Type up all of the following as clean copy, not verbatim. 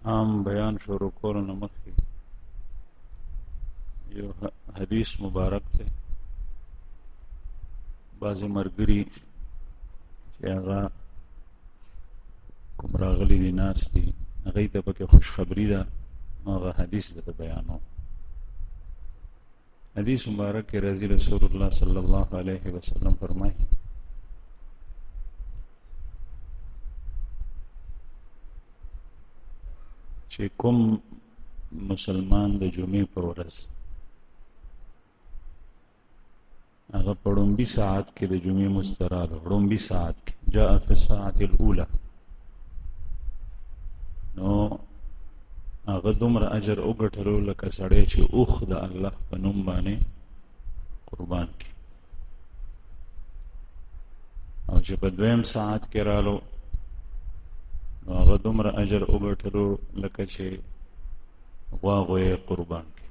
عام بیان شروع کولو نه مخکې یو حدیث مبارک دی. بعضې ملګري چې هغه کوم راغلي دي ناست دي هغوی ته پکې خوشخبري ده، نو هغه حدیث درته بیانوم. حدیث مبارک کې راځي رسول الله صلی الله علیه وسلم فرمایي چې کوم مسلمان د جمعې پر ورځ هغه په ړومبي ساعت کې د جمعې مونځ ته راغی، ړومبي ساعت کې جاء فی الساعة الاولى، نو هغه دومره اجر وګټلو لکه سړی چې اوښ د الله په نوم باندې قربان کړي، او چې په دویم ساعت کې رالو نو هغه دومره اجر وګټلو لکه چې غوا غوی قربان کړي،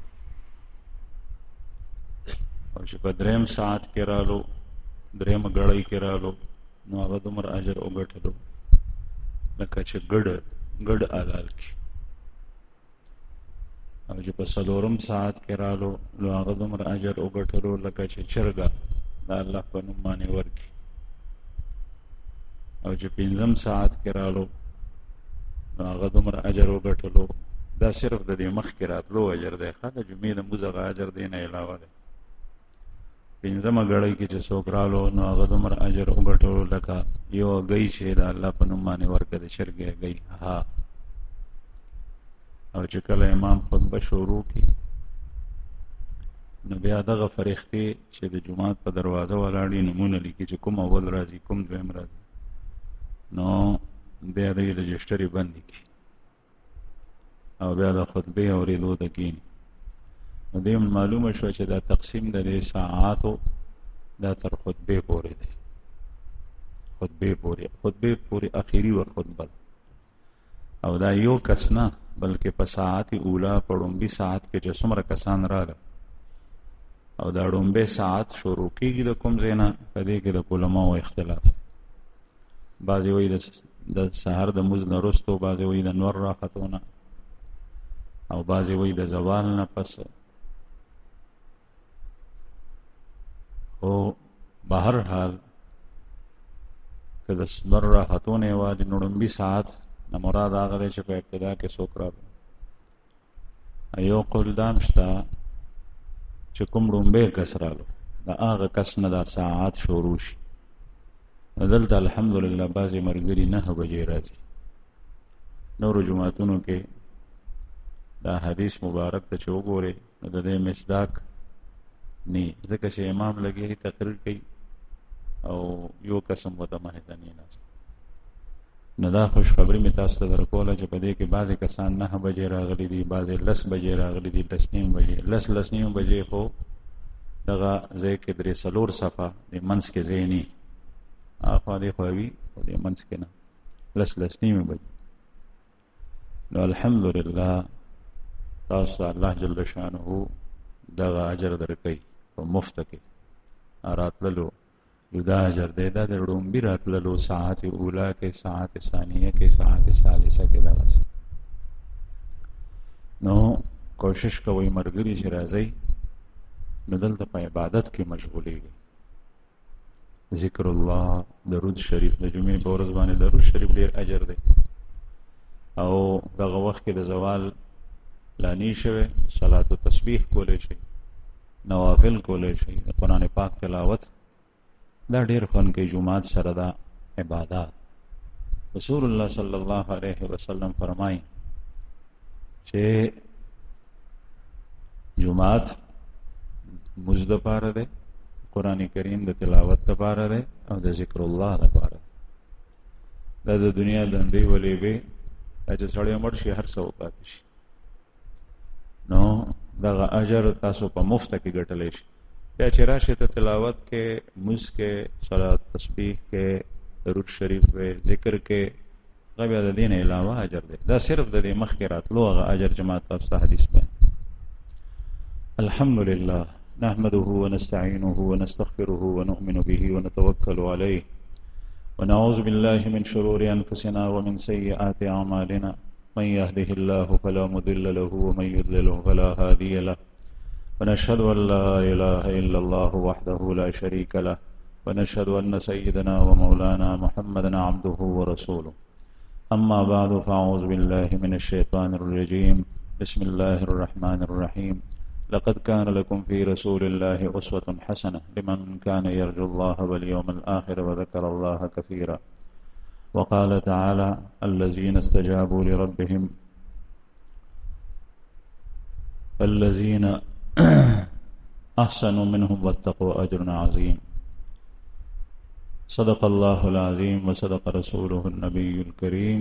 او چې په دریم ساعت کې رالو دریم ګړۍ کې رالو نو هغه دومره اجر وګټلو لکه چې ګډ حلال کړي، او چې په څلورم ساعت کې رالو نو هغه دومره اجر وګټلو لکه چې چرګه د الله په نوم باندې ورکړي، او چې پنځم ساعت کې رالو نو هغه دومره اجر وګټلو. دا صرف د دې مخکې راتلو اجر دی، ښه د جمعې د مونځ هغه اجر دی نه علاوه دی. پنځمه ګړۍ کې چې څوک رالو نو هغه دومره اجر وګټلو لکه یو هګۍ چې د الله په نوم باندې ورکړه، د چرګې هګۍ. او چې کله امام خطبه شروع کړي نو بیا دغه فرښتې چې د جومات په دروازه ولاړې نومونه لیکي چې کوم اول راځي کوم دویم راځي، نو بیا د رجسټرې بندې کړي او بیا د خطبې اورېدو ته کښېني. نو دې معلومه شوه چې دا تقسیم د دې ساعاتو دا تر خطبې پورې دی، خطبې پورې اخري وخت خطبه ده، او دا یو کس نه بلکې په ساعت اوله په ړومبي ساعت کې چې څومره کسان راغله او دا ړومبی ساعت شروع کېږي د کوم ځای نه، په دې کې د علماو اختلاف دی. بعضې وایي د سهار د مونځ نه وروستو، بعضې وایي د نور راختو نه، او بعضې وایي د زوال نه پس. خو بهر حال که د نور راختو نه یوازې نو ړومبي ساعت نه مراد هغه دی چې په ابتدا کې څوک راغلي. یو قول دام شته چې کوم ړومبی کس رالو د هغه کس نه دا ساعت شروع شي. دلته الحمدلله بعضې ملګري 9 بجې راځي، نورو جوماتونو کې دا حدیث مبارک ته چې وګورئ نو د دې مصداق نه، ځکه چې امام لګي تقریر کوي او یو قسم ورته مهدنې ناست. نو دا خوشخبري مې تاسو ته درکوله چې په دې کې بعضې کسان 9 بجې راغلي دي، بعضې 10 بجې راغلي دي، 10:30 بجې 10:30 بجې خو دغه ځای کې 3-4 صفه د منځ کې ځای نه اخوا دې خوا وي او دې منځ کې نه 10:30 بجې. نو الحمدلله تاسو ته الله جل شانه دغه اجر درکوي په مفته کې راتللو دا اجر دی. دا د ړومبي راتللو ساعت اوله کې، ساعت ثانیه کې، ساعت ثالثه کې دغسې. نو کوشش کوئ ملګري چې راځئ نو دلته په عبادت کې مشغولېږئ، ذکر الله، درود شریف. د جمعې په ورځ باندې درود شریف ډېر اجر دی، او دغه وخت کې د زوال لانی شوی صلات و تسبیح کولی شئ، نوافل کولی شئ، د قرآن پاک تلاوت دا ډېر خوند کوي جومات سره دا عبادات. رسول الله صلی الله علیه وسلم فرمایي چې جومات مونځ دپاره دی، قرآن کریم د تلاوت دپاره دی، او د ذکر الله دپاره. دا د دنیا دندې ولیبې دا چې سړی مړ شي هر څه وپاتې شي، نو دغه اجر تاسو په مفته کې ګټلی شي. بیا چې راشي ته تلاوت کې، مونځ کې، صلات تسبیح کې، درود شریف کې، ذکر کې، هغه بیا د دې نه علاوه اجر دی. دا صرف د دې مخکې راتلو هغه اجر چې ما تاسو ته حدیث بیان. الحمدلله نحمده ونستعینه ونستغفره ونؤمن به ونتوکل علیه ونعوذ بالله من شرور انفسنا ومن سیئات اعمالنا من يهده الله فلا مضل له ومن يضلله فلا هادي له ونشهد أن لا إله إلا الله وحده لا شريك له ونشهد أن سيدنا ومولانا محمدا عبده ورسوله أما بعد فأعوذ بالله من الشيطان الرجيم بسم الله الرحمن الرحيم لقد كان لكم في رسول الله أسوة حسنة لمن كان يرجو الله واليوم الآخر وذكر الله كثيرا وقال تعالى الذين استجابوا لربهم الذين أحسنوا منهم واتقوا أجر عظيم صدق الله العظيم وصدق رسوله النبي الكريم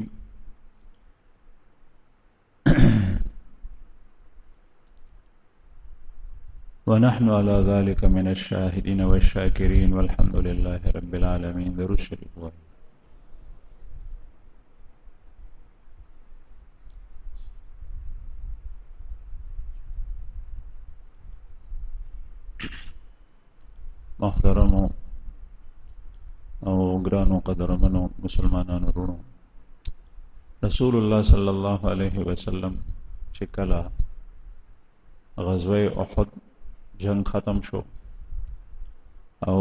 ونحن على ذلك من الشاهدين والشاكرين والحمد لله رب العالمين. درود شریف وایي. محترم او ګرانو قدرمنو مسلمانانو ورونو، رسول الله صلی الله علیه وسلم چې کله غزوه احد جنگ ختم شو او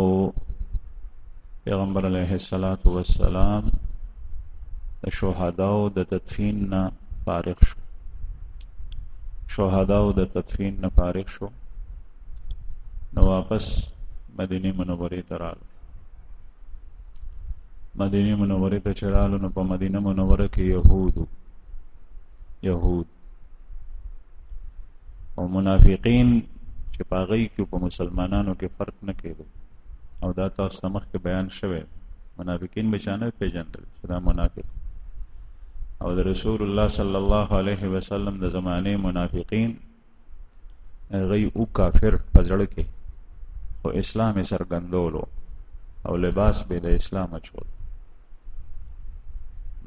پیغمبر علیه الصلاۃ والسلام د شهداو د تدفین نه فارغ شو، شهداو د تدفین نه فارغ شو، نو واپس مدینه منورې ته راغلو. مدینه منورې ته چې راغلو نو په مدینه منوره کې یهود او منافقین چې په هغوی کې په مسلمانانو کې فرق نه کېدو، او دا تاسو ته مخکې بیان شوی. منافقین به چا نه پېژندل چې دا منافق، او د رسول الله صلی الله علیه وسلم د زمانې منافقین هغوی او کافر په زړه کې، خو اسلام یې څرګندولو او لباس به د اسلام اچول.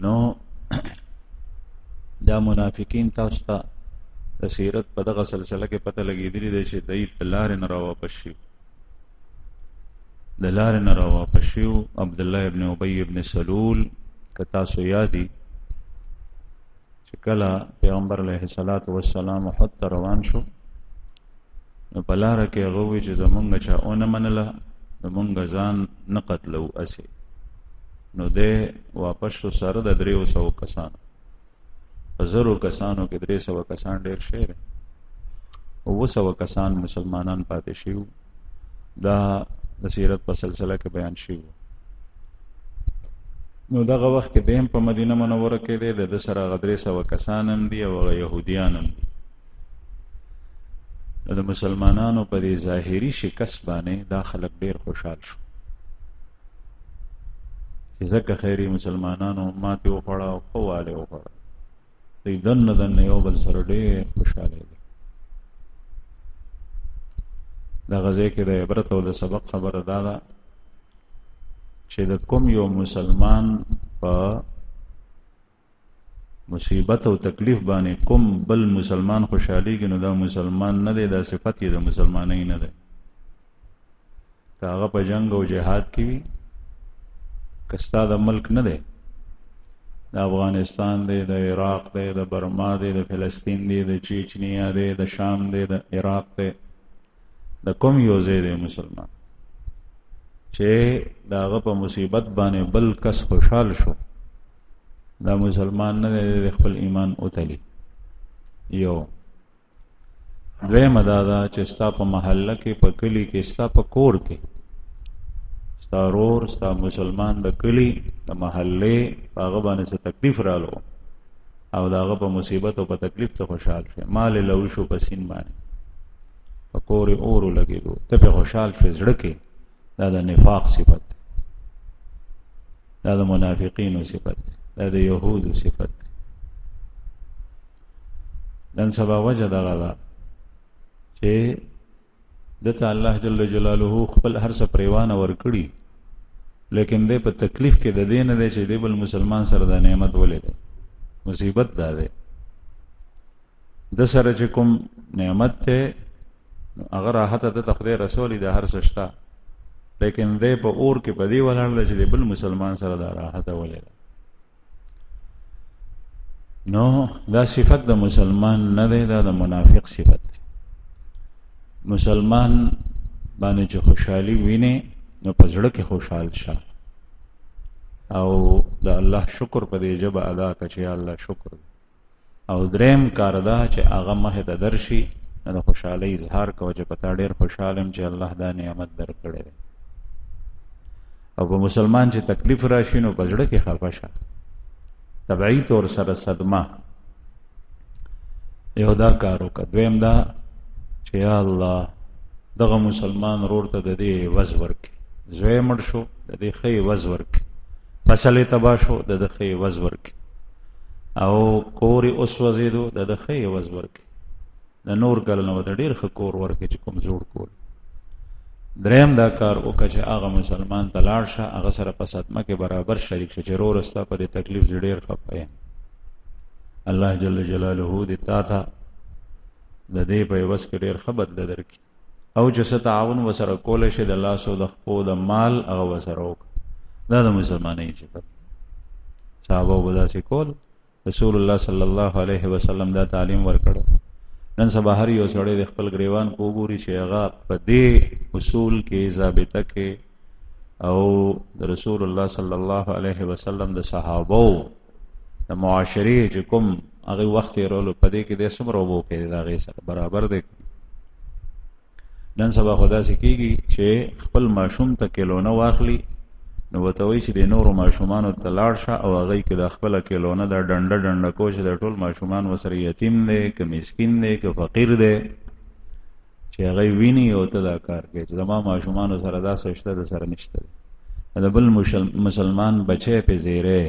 نو دا منافقین تاسو ته د سیرت په دغه سلسله کې پته لګېدلې ده چې دوی د لارې نه راواپس شي. د لارې نه راواپس شي. عبدالله ابن ابی ابن سلول که تاسو یادي چې کله پیغمبر علیه الصلاۃ والسلام احد ته روان شو، نو په لاره کې هغه وویل چې زمونږ چا ونه منله زمونږ ځان نه قتلو اسې. نو دی واپس شو سره د 300 کسانو، په 1000 کسانو کې 300 کسان ډېر شوي دي، 900 کسان مسلمانان پاتې شوي. دا د سیرت په سلسله کې بیان شوي. نو دغه وخت کې دیم په مدینه منوره کې دی، د سره هغه 300 کسان هم دي او هغه یهودیان هم دي. نو د مسلمانانو په دې ظاهري شکست باندې دا خلک ډېر خوشحال شو چې ځکه خیري مسلمانانو ماتې وخوړه او ښه والی وخوړه. دوی دننه یو بل سره ډېر خوشحاله دي. دغه ځای کې د عبرت او د سبق خبره دا ده چې د کوم یو مسلمان په مصیبت او تکلیف باندې کوم بل مسلمان خوشحالیږي، نو دا مسلمان نه دی، دا صفت یې د مسلمانۍ نه دی. که هغه په جنگ او جهاد کې وي، که ستا د ملک نه دی، د افغانستان دی، د عراق دی، د برما دی، د فلسطین دی، د چیچنیا دی، د شام دی، د عراق دی، د کوم یو ځای دی مسلمان چې د هغه په مصیبت باندې بل کس خوشحال شو، دا مسلمان نه دی، د خپل ایمان اوتلی. یو دویمه دا ده چې ستا په محله کې، په کلي کې، ستا په کور کې ستا رور، ستا مسلمان د کلي د محلې په هغه باندې څه تکلیف رالو او د هغه په مصیبت او په تکلیف ته خوشحال شي. مال لو شو په سین باندې په کور اورو لګېدو، ته پې خوشحال شوې زړه کې، دا د نفاق صفت دی، دا د منافقینو صفت دی، دا د یهودو صفت دی. نن سبا وجه دغه ده چې دته الله جل جلاله خپل هر څه پریوانه ورکړي، لیکن دی په تکلیف کې د دې نه دی چې دی بل مسلمان سره د نعمت ولې. مصیبت دا دی د سره چې کوم نعمت ته هغه راحت ته خدای رسول د هر څه شته، لیکن دی په اور کې په دې ولاړ دی چې دی بل مسلمان سره د راحت ولې. نو دا صفت د مسلمان نه دی، دا د منافق صفت دی. مسلمان باندې چې خوشحالي ویني نو په زړه کې خوشحال شه او د الله شکر په دې جبه ادا کړه چې یا الله شکر. او دریم کار دا چې هغه مخې ته درشي د خوشحالۍ اظهار کوه چې پتا ډېر خوشحال یم چې الله دا نعمت درکړی دی. او په مسلمان چې تکلیف راشي نو په زړه کې خفه شه، طبعي طور سره صدمه. یو دا کار وکړه. دویم دا چې یا الله دغه مسلمان ورور ته د دې عوض ورکړي، زوی مړ شو د دې ښه عوض ورکړي، فصل یې تباه شو د ده ښه عوض ورکړي، او کور یې اوس وځېدو د ده ښه عوض ورکړي، د نور کله نه ورته ډېر ښه کور ورکړي چې کوم جوړ کول. دریم دا کار وکړه چې هغه مسلمان ته لاړ شه، هغه سره په صدمه کې برابر شریک شه چې وروره ستا په دې تکلیف زه ډېر خفه یم، الله جل جلاله دې تا ته د دې په عوض کې ډېر ښه بدله درکړي. او چې څه تعاون ورسره کولی شي د لاس او د خپو د مال هغه ورسره وکړه. دا د مسلمانۍ صفت. صحابه به داسې کول، رسول الله صلی الله علیه وسلم دا تعلیم ورکړو. نن سبا هر یو سړی د خپل ګریوان کو وګوري چې هغه په دې اصول کې ضابطه کې او د رسول الله صلی الله علیه وسلم د صحابو د معاشرې چې کوم هغه وخت یې رولو په دې کې د څومره وبو کې د هغې سره برابر دی. نن سبا خو داسې کېږي چې خپل ماشوم ته کیلونه واخلي نو ورته وایي چې د نورو ماشومانو ته لاړ شه او هغوی کې د خپله کیلونه دا ډنډه ډنډه کو چې د ټول ماشومان ورسره یتیم دی که مسکین دی که فقیر دی چې هغوی ویني او ته دا کار کوي چې زما ماشومانو سره دا څه شته د سره نشته دی. د بل مسلمان بچی پې زیری،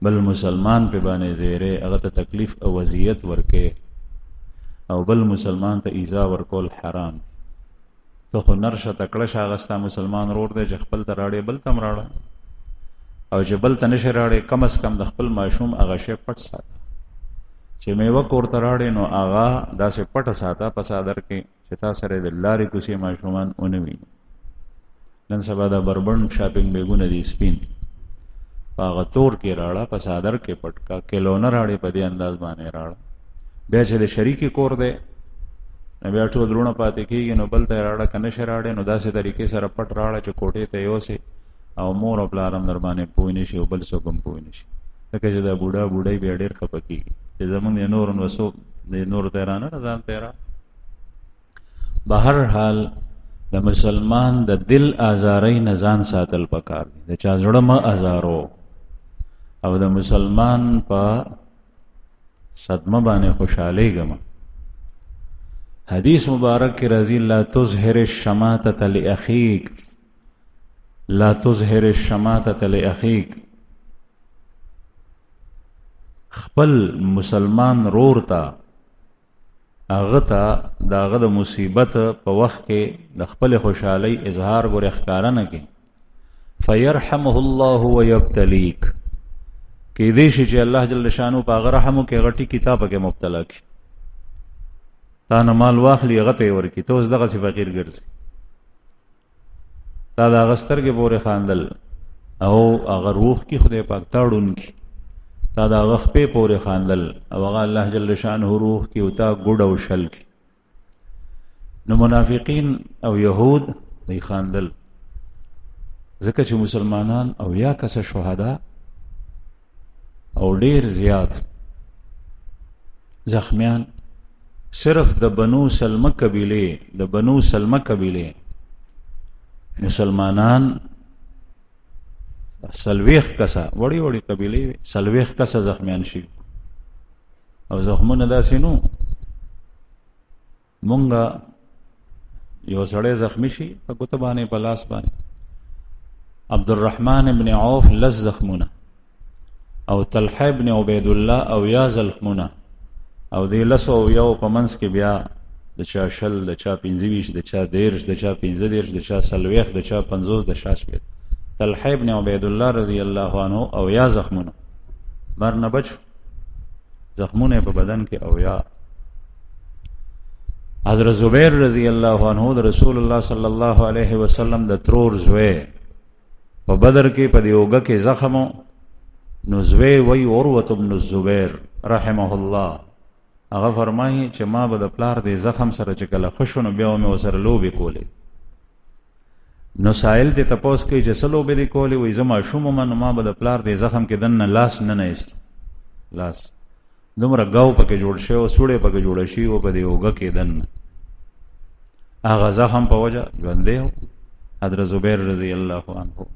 بل مسلمان پې باندې زیری، هغه ته تکلیف او وضعیت ورکوي او بل مسلمان ته ایذا ورکول حرام. ته خو نرشه تکړه شه، هغه ستا مسلمان ورور دی چې خپل ته راړې بل ته هم راړه، او چې بل ته نشي راړې کم از کم د خپل ماشوم هغه شی پټ ساته. چې میوه کور ته راړې نو هغه داسې پټه ساته په څادر کې چې تا سره د لارې کوڅې ماشومان ونه ویني. نن سبا دا بربند شاپینګ بیګونه دي سپین، په هغه تور کې راړه، په څادر کې پټ کا، کیلونه راړې په دې انداز باندې راړه. بیا چې د شریکي کور دی نو بیا ټول درونه پاتې کېږي نو بل ته یې راړه که نشي راړې نو داسې طریقې سره پټ راړه چې کوټې ته یوسې او مور او پلار هم در باندې پوه نه شي او بل څوک هم پوه نه شي. ځکه چې دا بوډا بوډۍ بیا ډېر خفه کېږي چې زمونږ د نور نو څوک د نورو ته یې رانه ځان ته یې را. بهر حال د مسلمان د دل ازارۍ نه ځان ساتل پکار دی، د چا زړه مه ازارو او د مسلمان په صدمه باندې خوشحالیږه. حدیث مبارک کی رضی لا تظهر الشماتة لأخیک، لا تظهر الشماتة لأخیک. خپل مسلمان رور تا هغه ته د هغه د مصیبت په وخت کې د خپل خوشحالی اظهار ګورې ښکاره نه کړي. فیرحمه الله ویبتلیک، کېدای شي چې الله جل شانو په هغه رحم وکړي هغه ټیک کتابه کې مبتلا کړي، تا نه مال واخلي هغه ته یې ورکړي، ته اوس دغسې فقیر ګرځي. تا د هغه سترګې پورې خاندل او هغه روح کې خدای پاک تاړون کړي، تا د هغه خپې پورې خاندل او هغه الله جل شانه روح کې او تا ګوډ او شل کړي. نو منافقین او یهود دی خاندل ځکه چې مسلمانان او یا کسه شهدا او ډیر زیات زخمیان صرف د بنو سلمہ قبیله مسلمانان سلویخ کسا وړي وړي قبیله سلویخ کسا زخمیان شي او زخمونه داسې نو مونږه یو سړی زخمی شي په ګوته باندې په لاس باندې عبدالرحمن ابن عوف لس زخمونه او طلحه ابن عبید الله او یا زخمونه او دی لسو او یو په منځ کې بیا د چا شل، د چا 25، د چا 13، د چا 15، د چا سلويخ، د چا 50، د چا 60. طلحه ابن عبید الله رضی الله عنه او یا زخمونه مر نه بچ زخمونه په بدن کې او یا حضرت زبیر رضی الله عنه د رسول الله صلی الله علیه وسلم د ترور زوی په بدر کې په دیوګه کې زخم نو زوی وی عروة بن الزبیر رحمه الله هغه فرمایي چې ما به د پلار د زخم سره چې کله خوشو نو بیا مې وسره لوبې کولې. نو سائل ته تپوس کوي چې څه لوبې دې کولې؟ وایي زه ماشوم وم نو ما به د پلار د زخم کې دننه لاس نه ایست، لاس دومره ګاو پکې جوړ شوی او سوړې پکې جوړه شوي و په دې اوږه کې دننه، هغه زخم په وجه ژوندی و حضرت زبیر رضی الله عنه.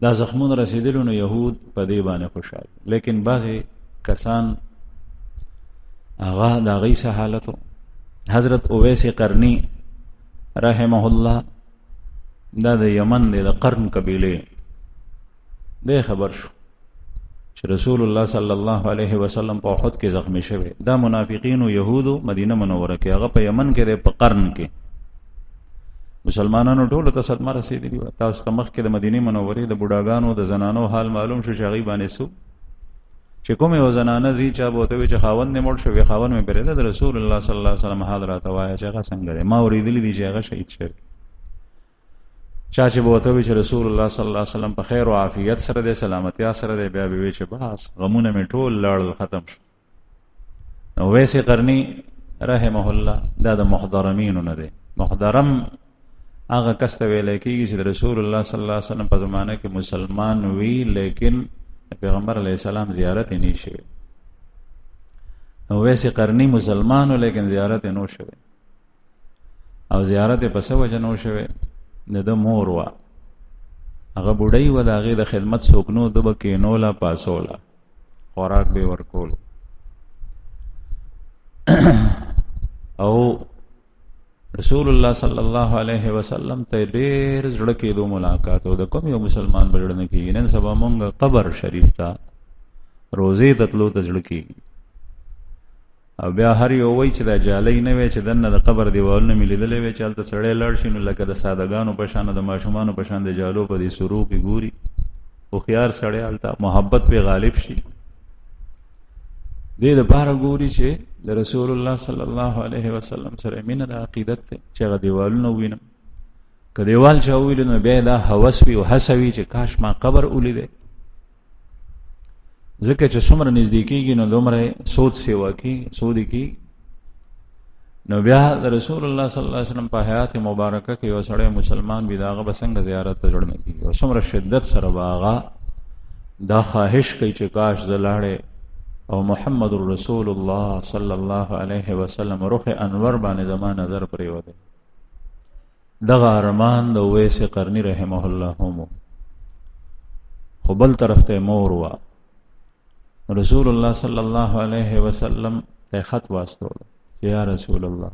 دا زخمونه رسیدلو نو یهود په دې باندې خوشحال، لیکن بعضې کسان هغه د هغوی څه حالت و. حضرت اویس قرنی رحمه الله دا د یمن دی، د قرن قبیله دی، خبر شو چې رسول الله صلی الله علیه وسلم په احد کې زخمی شوی. دا منافقین او یهودو مدینه منوره کې، هغه په یمن کې دی، په قرن کې. مسلمانانو ټولو ته صدمه رسېدلې وه. تاسو ته مخکې د مدینې منورې د بوډاګانو د زنانو حال معلوم شو چې هغوی باندې څه چې کومې یو زنانه ځي چا به ورته وایي چې خاوند دې مړ شو، وایي خاوند مې پرېږده، د رسول الله صلی الله علیه وسلم حال راته وایه چې هغه څنګه دی، ما اورېدلي دي چې هغه شهید شوی. چا چې به ورته وایي چې رسول الله صلی الله علیه وسلم په خیر او عافیت سره دی، سلامتیا سره دی، بیا به وایي چې بس غمونه مې ټول لاړل، ختم شو. نو ویس قرنی رحمه الله دا د محترمینو نه دی. محترم هغه کس ته ویلی کېږي چې د رسول الله صلی الله علیه وسلم په زمانه کې مسلمان وي لیکن پیغمبر علیہ السلام زیارت یې نه شوی. نو ویس قرنی مسلمانو لیکن زیارت یې نو شوی، او زیارت یې په څه وجه نو شوی؟ د ده مور وه، هغه بوډۍ وه، د هغې د خدمت څوک نو، ده به کینوله پاسوله، خوراک به یې ورکول. او رسول الله صلی الله علیه وسلم ته ډېر زړه کېدو ملاقات، او د کوم یو مسلمان به زړه نه کېږي؟ نن سبا مونږ قبر شریف ته روزې ته تلو ته زړه کېږي، او بیا هر یو وایي چې دا جالۍ نه وی چې دننه د قبر دیوالونه مې لیدلی وی چې هلته سړی لاړ شي نو لکه د سادهګانو په شان، د ماشومانو په شان د جالو په دې سرو کې ګوري. هوښیار سړی هلته محبت پې غالب شي. دې دپاره ګوري چې د رسول الله صلی الله علیه وسلم سره مینه د عقیدت دی چې هغه دیوالونه ووینم. که دیوال چا وویلو نو بیا دا هوس وي او هڅه وي چې کاش ما قبر ولیدی، ځکه چې څومره نږدې کېږي نو دومره سود سیوا کېږي، سودی کېږي. نو بیا د رسول الله صلی الله علیه وسلم په حیات مبارکه کې یو سړی مسلمان وي، د هغه به څنګه زیارت ته زړه نه کېږي، او څومره شدت سره به هغه دا خواهش کوي چې کاش زه لاړې او محمد رسول الله صلی الله علیه وسلم رخ انور باندې زما نظر پرېوتی. دغه ارمان د اویس قرنی رحمه الله هم. خو بل طرف ته مور وه، رسول الله صلی الله علیه وسلم ته خط واستول چې یا رسول الله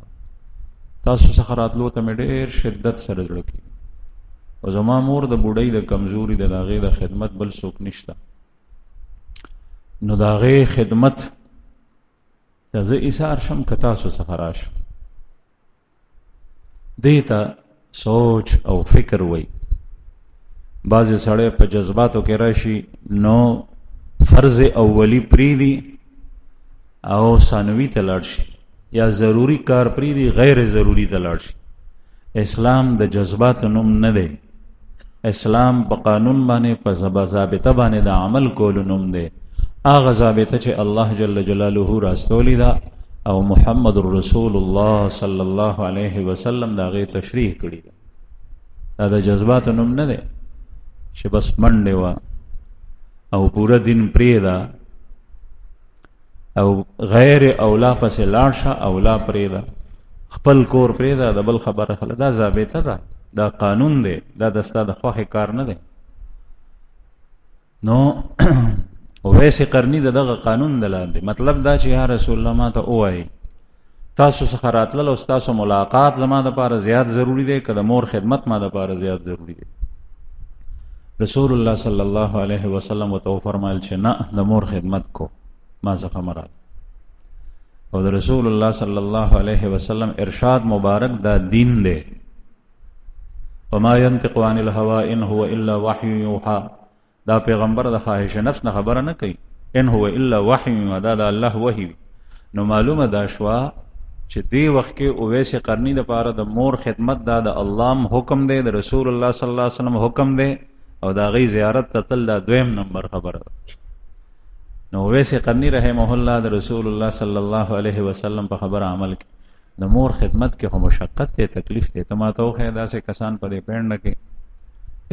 تاسو څخه راتلو ته مې ډېر شدت سره زړه کېږي، او زما مور د بوډۍ د کمزوري د هغې د خدمت بل څوک نشته، نو د هغې خدمت ته زه ایثار شم که تاسو څخه راشم. دې ته سوچ او فکر وی. بعضې سړی په جذباتو کې راشي نو فرض اولی پریدی او ثانوی ته لاړ شي، یا ضروری کار پریدی غیر ضروری ته لاړ شي. اسلام د جذبات نوم نه دی، اسلام په قانون باندې په ضابطه باندې د عمل کولو نوم دی. هغه ضابطه چې الله جل جلاله راستولی ده او محمد رسول الله صلی الله علیه وسلم دا غي تشریح کړی ده. دا د جذبات نوم نه دی چې بس منډه وا او پورا دن پریدا او غیر اولا پس لاړشه اولا پریدا، خپل کور پریدا، د بل خبره خله. دا ضابطه ده، دا قانون دی، دا دستا د خوخه کار نه دی. نو اویس قرنی دغه قانون دلاندې مطلب دا چې یا رسول الله ما ته وایي تاسو څخه راتلل او تاسو ملاقات زما دپاره زیات ضروری دی که د مور خدمت ما دپاره زیات ضروری دی؟ رسول الله صلی الله علیه وسلم ورته وفرمایل چې نه، د مور خدمت کو ما څخه مراد. او د رسول الله صلی الله علیه وسلم ارشاد مبارک دا دین دی. وما ينطق عن الهوى ان هو الا وحي يوحى. دا پیغمبر د خواهش نفس نه خبره نه کوي، ان هو الا وحی یوحى، دا د الله وحی. نو معلومه دا شوا چې دی وخت کې اویس قرنی د پاره د مور خدمت دا د الله حکم دی، د رسول الله صلی الله علیه وسلم حکم دی، او دا غي زیارت ته تل دا دویم نمبر خبره. نو ویسه قرنی رحمه الله د رسول الله صلی الله علیه وسلم په خبره عمل کی. د مور خدمت کې خو مشقت ته تکلیف ته تما ته خو دا سه کسان په دې پیند کې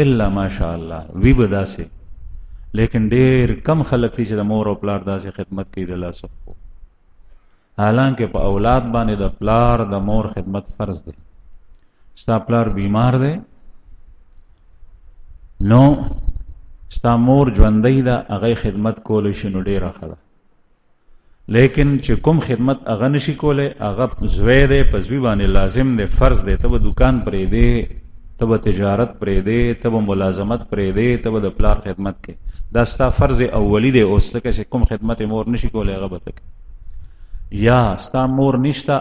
الا ماشاء الله وی بدا سه، لیکن ډیر کم خلک چې د مور او پلار داسې خدمت کوي د لاسو. حالانکه په اولاد باندې د پلار د مور خدمت فرض دی. ستا پلار بیمار دی نو ستا مور ژوندۍ ده، هغه خدمت کولی شي نو ډیره ښه ده. لیکن چې کوم خدمت هغه نشي کولی، هغه زوی دی، په زوی باندې لازم دی، فرض دی. ته به دکان پرېږدې، ته به تجارت پرېږدې، ته به ملازمت پرېږدې، ته به د پلار خدمت کوې. دا ستا فرض اولی دی. اوس ځکه چې کوم خدمت مور نشي کولی هغه به ته کوې. یا ستا مور نشته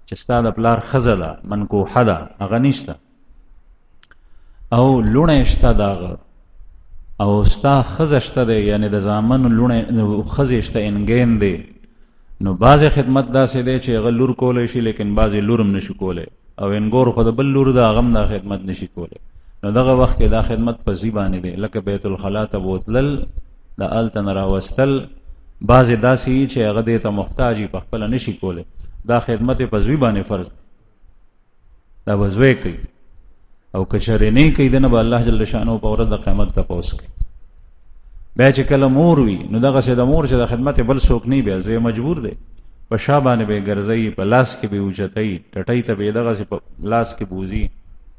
چې ستا د پلار ښځه ده، منکوحه ده، هغه نشته، او لوڼه شته د هغه، او ستا ښځه شته دی، یعنی د زامن لوڼه ښځې شته، انګین دی. نو بعضې خدمت داسې دی چې هغه لور کولی شي، لیکن بعضې لور هم نشي کولی، او انګور خو د بل لور ده، هغه هم دا خدمت نشي کولی. نو دغه وخت کې دا خدمت په ځي باندې دی، لکه بیت الخلا ته بوتلل، د هلته نه راوستل. بعضې داسې وي چې هغه دې ته محتاج وي، په خپله نشي کولی، دا خدمت یې په زوی باندې فرض دی، دا به زوی کوي. او که چېرې نه کوي دنه به الله جل شانه په ورځ د قیامت تپوس کوي. بیا چې کله مور وي نو دغسې د مور چې د خدمت بل څوک نه، بیا زوی مجبور دی، په شا باندې به یې ګرځوي، په لاس کې به یې اوچتوي، ټټۍ ته به یې دغسې په لاس کې بوځي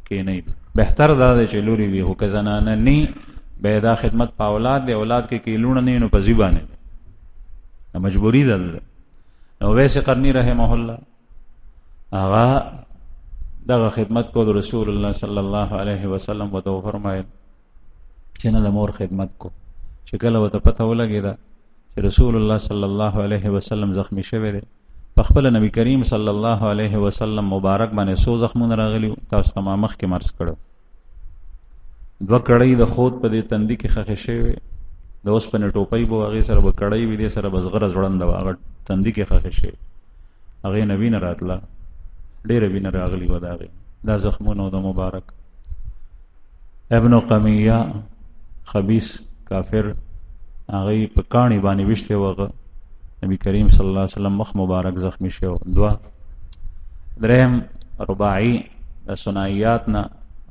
کښېنوي. بهتر دا دی چې لورې وي، خو که زنانه نه به دا خدمت په اولاد دی، اولاد کې که لوڼه نه وي نو په زوی باندې مجبوري ده. نو ویس قرنی رحمه الله هغه دغه خدمت کو د رسول الله صلی الله علیه وسلم وته فرمایل چې نه د مور خدمت کو. چې کله وته پته ولګېده چې رسول الله صلی الله علیه وسلم زخمی شوی دی، په خپل نبی کریم صلی الله علیه وسلم مبارک باندې څو زخمونه راغلي، تاسو ته ما مخکې مرس کړو. 2 کړۍ د خود په دې تندي کې خښې شوې، د اوسپنې ټوپۍ به هغې سره به کړۍ وي، دې سره به زغره ځوړنده وه، هغه تندي کې خښې شوې، هغې نه وینه راتله، ډېره وینه راغلي وه د هغې. دا زخمونه د مبارک. ابن قمیه خبیث کافر هغې په کاڼي باندې ویشتی وغه، نبی کریم صلی الله علیه وسلم مخ مبارک زخمی شو. 2 درهم رباعی د ثنائیات نه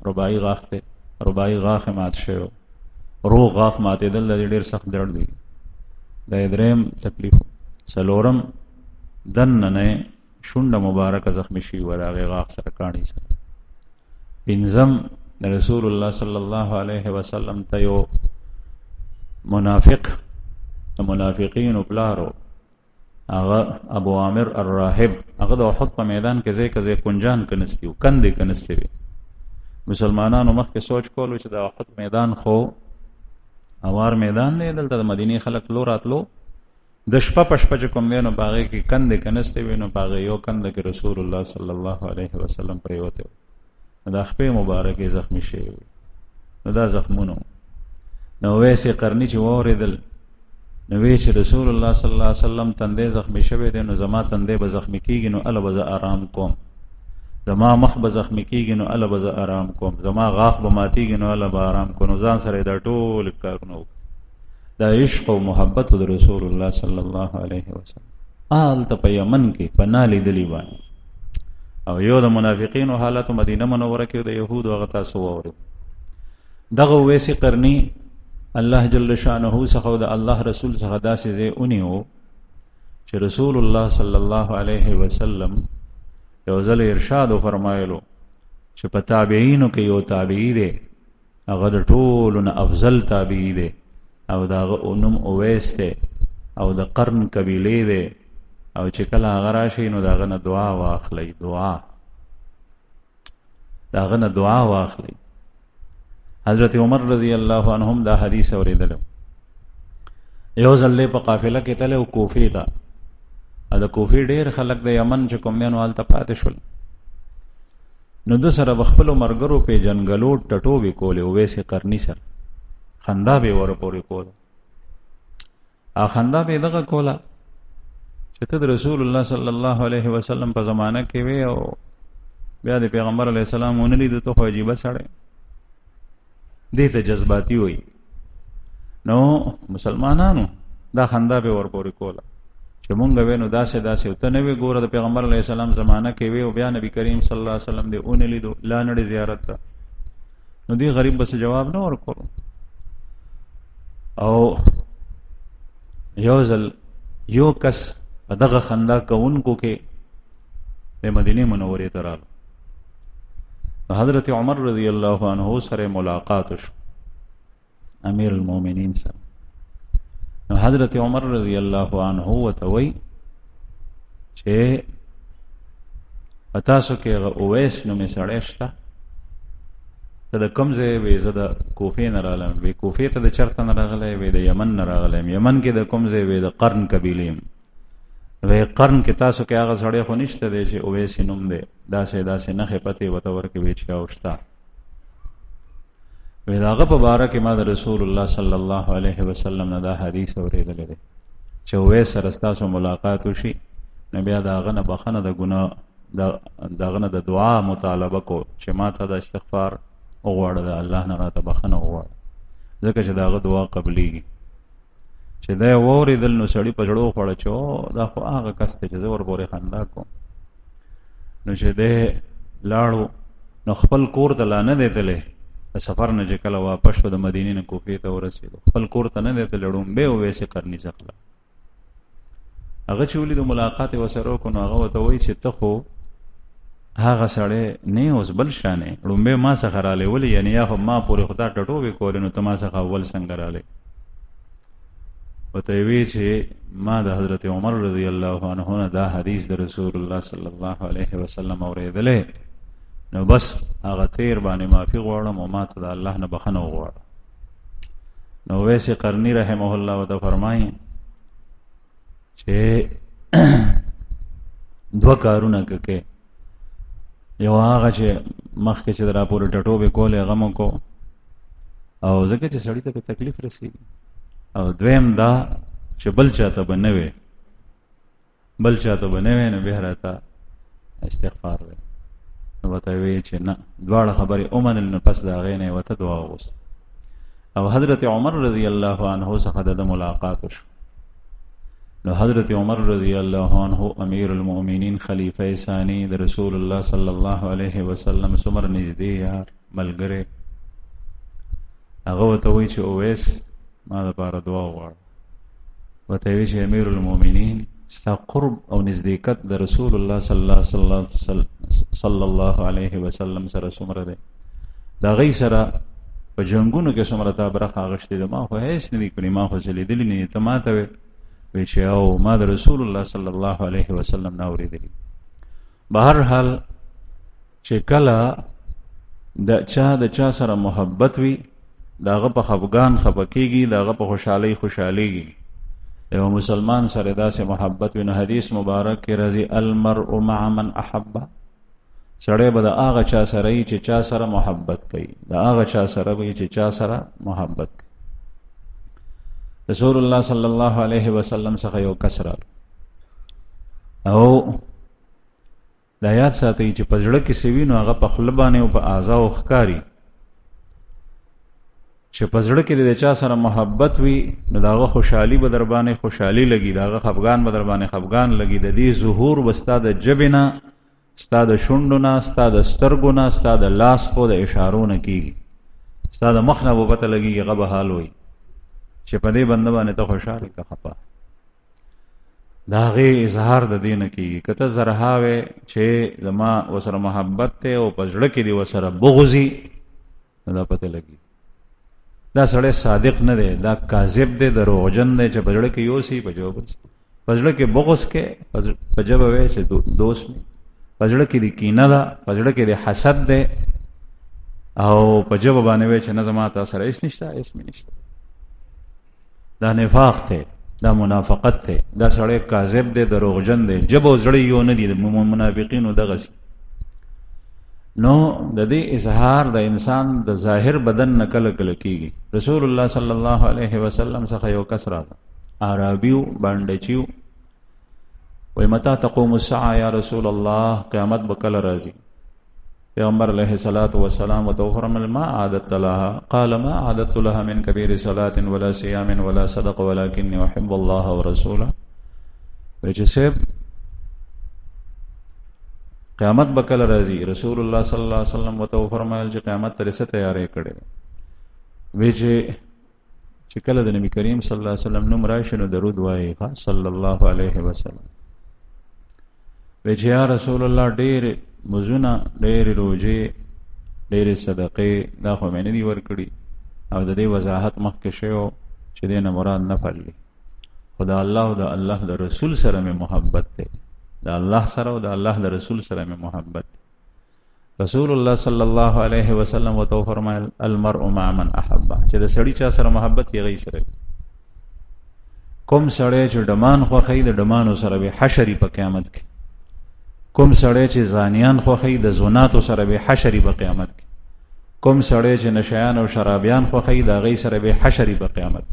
رباعی غاښ دی، رباعی غاښ مات شو، روغ غاښ ماتېدل د ډېر سخت درد دی. دا دریم تکلیف. 4 دننه نه شونډه مبارکه زخمی شي و د هغې غاښ سره کاڼي سره. 5 د رسول الله صلی الله علیه وسلم ته یو منافق د منافقینو پلارو، هغه ابو عامر الراهب، هغه د احد په میدان کې ځای کې کنجان کنستی و، کندې کنستی وي. مسلمانانو مخکې سوچ کولو چې د احد میدان خو اوار میدان دی، دلته د مدینې خلک تلو راتلو، د شپه په شپه چې کوم دی نو په هغې کې کندې کنستی وي، نو په هغې یو کنده کې رسول الله صلی الله علیه وسلم پرېوتی و، نو دا خپې مبارکې زخمی شوي وي. نو دا زخمونه نو ویسې قرني چې واورېدل نو وی چې رسول الله صلی الله علیه وسلم تندې زخمی شوی دی، نو زما تندې به زخمی کیږي، نو اله به زه آرام کوم، زما مخ به زخمی کیږي، نو اله به زه آرام کوم، زما غاښ به ماتیږي، نو اله به آرام کوم. نو ځان سره دا ټول کارونه وکړه. دا عشق او محبت د رسول الله صلی الله علیه وسلم هلته په یمن کې په نالیدلي باندې. او یو د منافقینو حالت مدینه منوره کې د یهودو هغه تاسو واورئ. دغه ویسې قرني الله جل شانه څخه د الله رسول څخه داسې ځای ونیو چې رسول الله صلی الله علیه وسلم یو ځل ارشاد فرمایلو چې په تابعینو کې یو تابعی دی، هغه د ټولو نه افضل تابعی دی، او د هغه نوم اویس دی، او د قرن قبیلې دی، او چې کله هغه راشي نو د هغه نه دعا واخلئ، دعا د هغه نه دعا واخلئ. حضرت عمر رضی الله عنهم دا حدیث اوریدلو. یو ځل په قافله کې تللی کوفې ته، د کوفې ډېر خلک د یمن چې کوم دی نو هلته پاتې شول. نو ده سره به خپلو ملګرو پیژنګلو ټټوبې کولې اویس قرني سره، خندا به یې ورپورې کوله. خندا به یې دغه کوله چې ته د رسول الله صلی الله علیه وسلم په زمانه کې وې او بیا د پیغمبر علیه السلام ونه لیدو، ته خو عجیبه سړی. دې ته جذباتي وي. نو مسلمانانو دا خندا به ورپورې کوله چې مونږ وینو داسې داسې ته نه وی ګوره د پیغمبر علیه السلام زمانہ کې وی او بیا نبی کریم صلی الله علیه وسلم دې اون لیدو لا نړۍ زیارت ته. نو دې غریب بس جواب نه ورکړو. او یو ځل یو کس په دغه خندا کوونکو کې د مدینه منورې ته راغلو. حضرت عمر رضی الله عنه سره ملاقات شو، امیر المؤمنین سره. نو حضرت عمر رضی الله عنه وتوي چې تاسو کې اویس نو می سړی شته ته د کوم ځای وې؟ زه د کوفې نه راغلم. وی کوفې ته د چرته نه راغلی؟ وی د یمن نه راغلم. یمن کې د کوم ځای؟ وی د قرن قبیلې. وی قرن کې تاسو کې هغه سړی خو نشته دی چې اویس نوم دی؟ داسې داسې نښې پتې ورته ورکوي چې او شته. وی د هغه په باره کې ما د رسول الله صلی الله علیه وسلم نه دا حدیث اورېدلی دی چې اویس سره ستاسو ملاقات وشي نو بیا د هغه نه بخښنه د ګناه د هغه نه د دعا مطالبه کو چې ما ته د استغفار وغواړه، د الله نه راته بخښنه وغواړه، ځکه چې د هغه دعا قبلیږي. چې دا یې واورېدل نو سړي په زړه وخوړه چې او دا خو هغه کس دی چې زه ورپورې خندا کوم. نو چې دی لاړو نو خپل کور ته لا نه دی تللی. د سفر نه چې کله واپس شو د مدینې نه کوفې ته ورسېدو، خپل کور ته نه دی تللی، ړومبی اویس قرني څخه هغه چې ولیدو ملاقات یې ورسره وکړو نو هغه ورته وایي چې ته خو هغه سړی نه اوس بل شانې ړومبی ما څخه رالی ولې؟ یعنې یا خو ما پورې خو تا ټټوبې کولې نو ته ما څخه اول څنګه رالی؟ ورته یې وی چې ما د حضرت عمر رضی الله عنه نه دا حدیث د رسول الله صلی الله علیه وسلم اورېدلی، نو بس هغه تیر باندې معافي غواړم او ما ته د الله نه بخښنه وغواړم. نو اویس قرني رحمه الله ورته فرمایي چې دوه کارونه کې یو هغه چې مخکې چې د راپورې ټټوبې کولې هغه مو کو، او ځکه چې سړي ته په تکلیف رسېږي، او دویم دا چې بل چاته به نه وي نو بیا راته استغفار وي. نو ورته وی چې نه، دواړه خبرې ومنل. نو پس د هغې نه یې ورته دعا وغوښته. او حضرت عمر رضی الله عنه څخه د ملاقات وشو. نو حضرت عمر رضی الله عنه امیر المؤمنین خلیفہ ثانی د رسول الله صلی الله علیه وسلم څومره نږدې یار ملګری، هغه ورته وایي چې اویس ما دپاره دعا وغواړه. ورته وایي چې امیر المؤمنین ستا قرب او نزدېکت د رسول الله صلی الله علیه وسلم سره څومره دی؟ د هغوی سره په جنګونو کې څومره تا برخه اخیستې ده؟ ما خو هېڅ نه دي کړي، ما خو څه لیدلي نه دي، ته ما ته وی چې او ما د رسول الله صلی الله علیه وسلم نه اورېدلي. بهرحال چې کله د چا سره محبت وي د هغه په خفګان خفه کېږي، د هغه په خوشحالۍ خوشحالېږي. یو مسلمان سره داسې محبت وي نو حدیث مبارک کې راځي المرء مع من احب، سړی به د هغه چا سره وي چې چا سره محبت کوي، د هغه چا سره وي چې چا سره محبت کوي. رسول الله صلی الله علیه وسلم څخه یو کس راغی او دا یاد ساتئ چې په زړه کې څه وي نو هغه په خوله باندې او په اعضاو ښکاري. چې په زړه کې د چا سره محبت وي نو د هغه خوشحالي به در باندې خوشحالي لګي، د هغه خفګان به در باندې خفګان لګي. د دې ظهور به ستا د ژبې نه، ستا د شونډو نه، ستا د سترګو نه، ستا د لاس خو د اشارو نه کېږي، ستا د مخ نه به پته لګېږي. هغه به حال وي چې په دې بنده باندې ته خوشحاله که خفه، د هغې اظهار د دې نه کېږي. که ته زرها وې چې زما ورسره محبت دی او په زړه کې دې ورسره بغضي نو دا پته لګي. دا سړی صادق نه دی، دا کاذب دی، دروغجن دی چې په زړه کې یوسي په ژبه بل څه، په زړه کې بغض کې، په ژبه وایي چې دوست مې، په زړه کې د کینه ده، په زړه کې د حسد دی، او په ژبه باندې وایي چې نه زما تا سره هېڅ نشته، هېڅ مې نشته. دا نفاق دی، دا منافقت دی، دا سړی کاذب دی، دروغجن دی، ژبه او زړه یو نه دي. د منافقینو دغسې. نو د دې اظهار د انسان د ظاهر بدن نه کله کله کېږي. رسول الله صلی الله علیه وسلم څخه یو کس راغی، عربیو باندچیو، وایي متى تقوم الساعه یا رسول الله، قیامت به کله راځي؟ پیغمبر علیہ الصلوۃ والسلام وتوفرم ما عادت لها قال ما عادت لها من كبير صلاة ولا صيام ولا صدق ولكني احب الله ورسوله. وجه سب قیامت بکل راځي رسول الله صلی الله علیه وسلم وتوفرمایل چې قیامت تر څه تیارې کړي وجه چې کله د نبی کریم صلی الله علیه وسلم نوم راشي نو درود وایي صلی الله علیه وسلم. وجه یا رسول الله ډېر مزونه ډېر روزې ډېر صدقې دا خو مې نه دي ورکړي او د دې وضاحت مخکې شوی چې دې نه مراد نفل دی خدا الله او د الله د رسول سره مې محبت دی د الله سره او د الله د رسول سره مې محبت دی. رسول الله صلی الله علیه وسلم وتو فرمایل المرء مع من احب چې د سړی چا سره محبت یې غي سره کوم سړی چې ډمان خوښي د ډمانو سره به حشری په قیامت کې کوم سړی چې زانیان خوښي د زوناتو سره به حشری په قیامت کې کوم سړی چې نشیان او شرابیان خوښي د غي سره به حشری په قیامت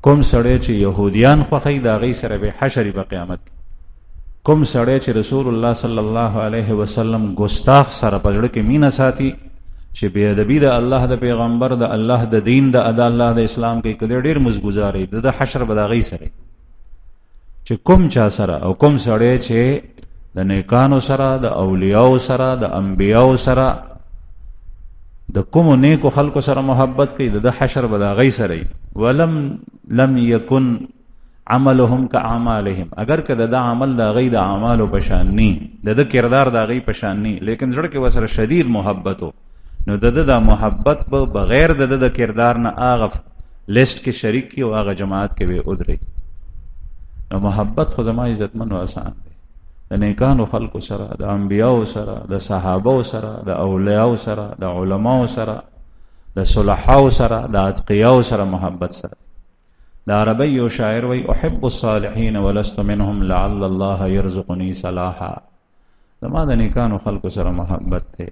کوم سړی چې يهوديان خوښي د غي سره به حشری په قیامت کوم سړی چې رسول الله صلی الله علیه وسلم ګستاخ سره پجړ کې مینا ساتي چې بے ادبی د الله د پیغمبر د الله د دین د ادا الله د اسلام کې کله ډیر مزګزاري د حشر بداغي سره چې کوم چا سره او کوم سړی چې د نیکانو سره د اولیاء سره د انبیاء سره د کوم نیکو خلکو سره محبت کوي د حشر بداغي سره لم یکن عملهم كاعمالهم اگر کده دا عمل دا غي د اعمالو پشان ني د کردار دا غي پشان ني لیکن زړه کې وسره شدید محبتو نو د محبت به بغیر د کردار نه اغه لیست کې شریک کی او اغه جماعت کې به ادري نو محبت خو زما عزتمن او آسان دی د نیکانو خلکو سره د انبیاو سره د صحابه سره د اولیاء سره د علماو سره د صلحاو سره د اتقیاو سره محبت سره. د عربی او شاعر وی احب الصالحین ولست منهم لعل الله يرزقني صلاحا. زما د نیکانو خلکو سره محبت ته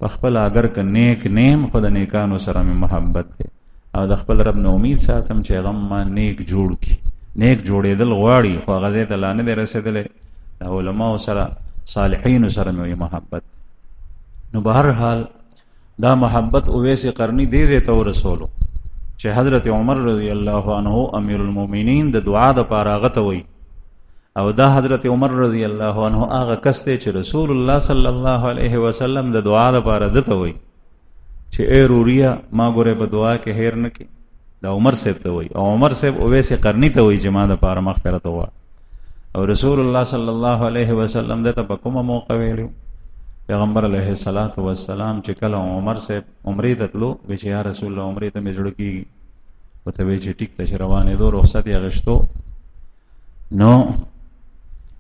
په خپل اگر ک نیک نیم خود نیکانو سره محبت ته او د خپل رب نو امید ساتم چې غم ما نیک جوړ کی نیک جوړېدل غواړي خو غزه ته لانه دې رسیدلې علماء سره صالحین سره مې محبت. نو بهر حال دا محبت اویس قرنی دیزه ته رسولو چې حضرت عمر رضی الله عنه امیر المؤمنین د دعا د پاراغت وای او دا حضرت عمر رضی الله عنه هغه کسته چې رسول الله صلی الله علیه وسلم د دعا د پاره دته وای چې اے روریا ما ګوره په دعا کې هیر نه کی دا عمر صاحب ته وای او عمر صاحب اویس قرنی ته وای چې ما د پاره مغفرت وا او رسول الله صلی الله علیه وسلم دته په کومه موقع ویلو پیغمبر علیہ الصلوۃ والسلام چې کله عمر صاحب عمرې ته تلو وی چې یا رسول الله عمرې ته مې جوړ کی وته وی چې ټیک ته روانې دو رخصت یې غشتو نو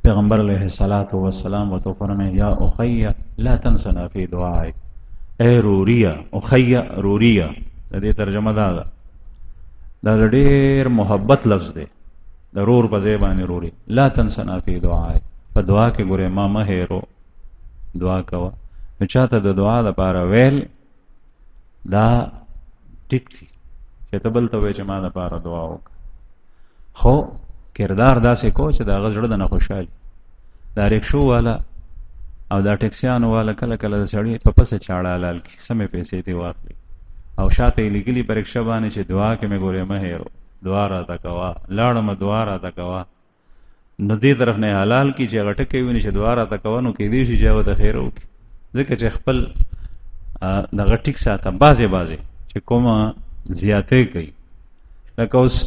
پیغمبر علیہ الصلوۃ والسلام وته فرمایي یا اخی لا تنسنا فی دعائک اے روریا اخی روریا د دې ترجمه دا ډېر محبت لفظ دی ضرور په ځای باندې روري لا تنسنا فی دعائک په دعا کې ګوره ما مه هېرو دعا کوا نو چاته د دعا لپاره ویل دا ټیک دی چې ته بل ته وایې چې ما لپاره دعا وکړه خو کردار داسې کو چې د هغه زړه د نه خوشحالي دا رکشو والا او دا ټیکسیانو والا کله کله د سړي په پسې چاړه حلال کړي سمې پیسې دې واخلي او شاته یې لیکلي په رکشه باندې چې دعا کې مې ګورې مه هېرو دعا راته کوه لاړم دعا راته کوه نو دې طرف نه حلال کی چې غټکې ویني چې دواره تا کوونو کې دې شي جواب ته خیر وکي ځکه چې خپل د غټیک ساته بازه چې کومه زیاتې کوي لکه اوس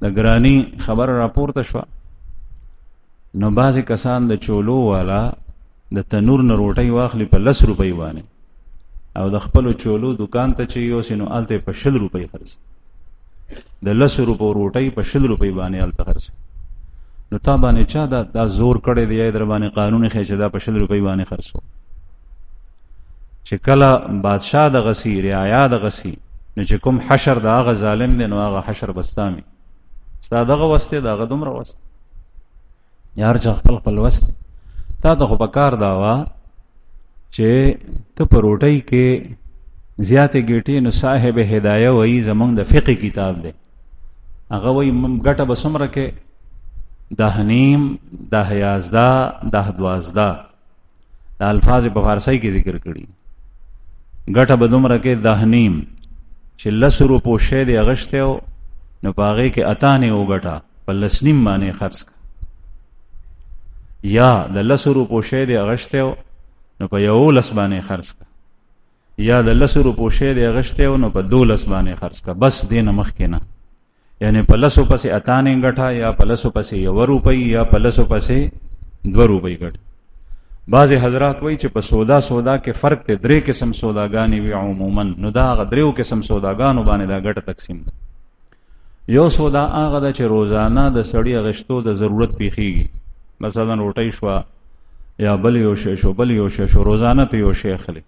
د ګرانی خبر راپورته شو نو بازي کسان د چولو والا د تنور نه روټي واخلي په 10 روپۍ باندې او د خپل چولو دکان ته چې یو سينو الته په 10 روپۍ خرڅ د 10 روپۍ روټي په 10 روپۍ باندې الته خرڅ نو تا باندې چا دا زور کړی دی در باندې قانون خېچه دا په 10 روپۍ باندې خرڅو چې کله بادشاہ د غسی رعایا د غسی نو چې کوم حشر دا غ ظالم دی نو هغه حشر بستامي ستا دغه واسطه دغه دومره واسطه یار چې خپل واسطه تا ته خو پکار دا وا چې ته په روټۍ کې زیاتې ګټې نو صاحب هدايه وایي زمونږ د فقہ کتاب دی هغه وایي ګټه به څومره کې 10 10 11 10 12 دا الفاظ په فارسی کې ذکر کړي ګټه به دومره کې 10.5 چې 10 روپو شی دی اغشته نو په هغې کې 8 وګټه په 10.5 باندې خرڅ کړه، یا د 10 روپو شی دی اغشته نو په 11 باندې خرڅ کړه، یا د 10 روپو شی دی اغشته نو په 12 باندې خرڅ کړه، بس دې نه مخکې نه. یعنی په 10 پسې 8 ګټه، یا په 10 پسې 1 روپۍ، یا په 10 پسې 2 روپۍ ګټه. بعض حضرات وایي چې په سودا کې فرق دی، 3 قسم سوداګانې وي عموما، نو دا هغه 3 قسم سوداګانو باندې دا ګټه تقسیم ده. یو سودا هغه ده چې روزانه د سړي اغشتو د ضرورت پیښیږي، مثلا روټۍ شوه یا بل یو شی شو، بل یو شی شو، روزانه ته یو شی اخلي،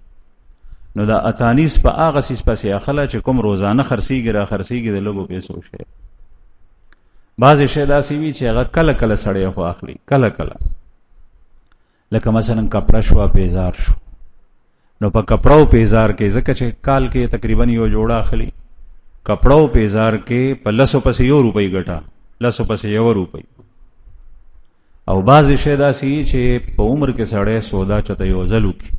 نو دا 18 په هغه سیس پسې اخله چې کوم روزانه خرڅیږي را خرڅیږي د لږو پیسو شی. بعضې شی داسې وي چې هغه کله کله سړی خو اخلي، کله کله، لکه مثلا کپڑا شو، پیزار شو، نو په کپڑا او پیزار کې ځکه چې کال کې تقریبا یو جوړه اخلي، کپڑا او پیزار کې په 10 پسې 1 روپۍ ګټه، 10 پسې 1 روپۍ. او بعضې شی داسې وي چې په عمر کې سړی سودا چته یو ځل وکړي،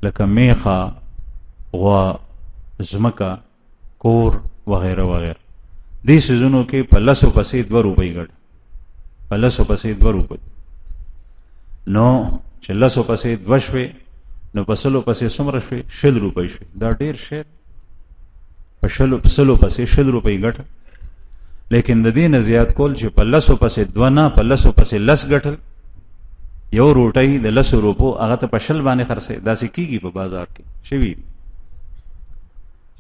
لکه میخه، غوا، ځمکه، کور وغیره وغیره، دې سیزونو کې په 10 پسې 2 روپۍ ګټه، په 10 پسې 2 روپۍ. نو چې 10 پسې 2 شوې نو په 100 پسې څومره شوې؟ 100 روپۍ شوې. دا ډېر شی په 100 پسې 100 روپۍ ګټه. لیکن د دې نه زیات کول چې په 10 پسې 2 نه، په 10 پسې 10 ګټل، یو روټۍ د 10 روپو هغه ته په 100 باندې خرڅې. داسې کېږي په بازار کې شوي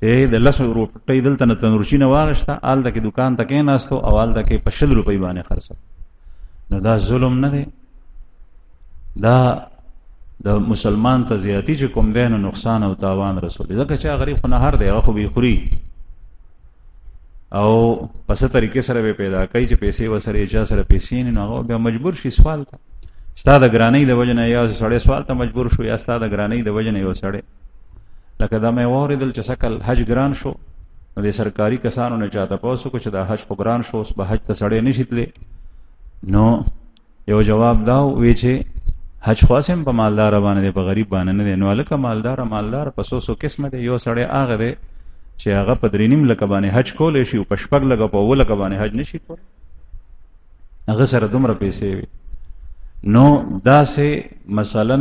چې د 10 روټۍ دلته نه تنورچي نه واغشته، هلته کې دکان ته کېناستو او هلته کې په 100 روپۍ باندې خرڅه. نو دا ظلم نه دی، دا د مسلمان ته زیاتی چې کوم دی نو نقصان او تاوان رسول. ځکه چې غریب خو نهار دی، هغه خو به خوري او په څه طریقې سره به پیدا کوي چې پیسې وسره اجازه سره پیسې نه، هغه بیا مجبور شي سوال ته. ستا د ګرانۍ د وجه نه یا سړی سوال ته مجبور شو، یا ستا د ګرانۍ د وجه نه یو سړی، لکه دا مې واورېدل چې سکل حج ګران شو، نو د سرکاري کسانو نه چاته پوښتنه وکړه چې دا حج خو ګران شو، اوس به حج ته سړی نشي تللی. نو یو جواب دا وی چې حج خاصم په مالدار باندې دی، په غریب باندې نه دی. نو الکه مالدار په 100 قسمه دی. یو سړی هغه دی چې هغه په 3.5 لک باندې حج کولای شي او په 6 لک په 1 لک باندې حج نشي کولای، هغه سره دومره پیسې وي. نو دا سه مثلا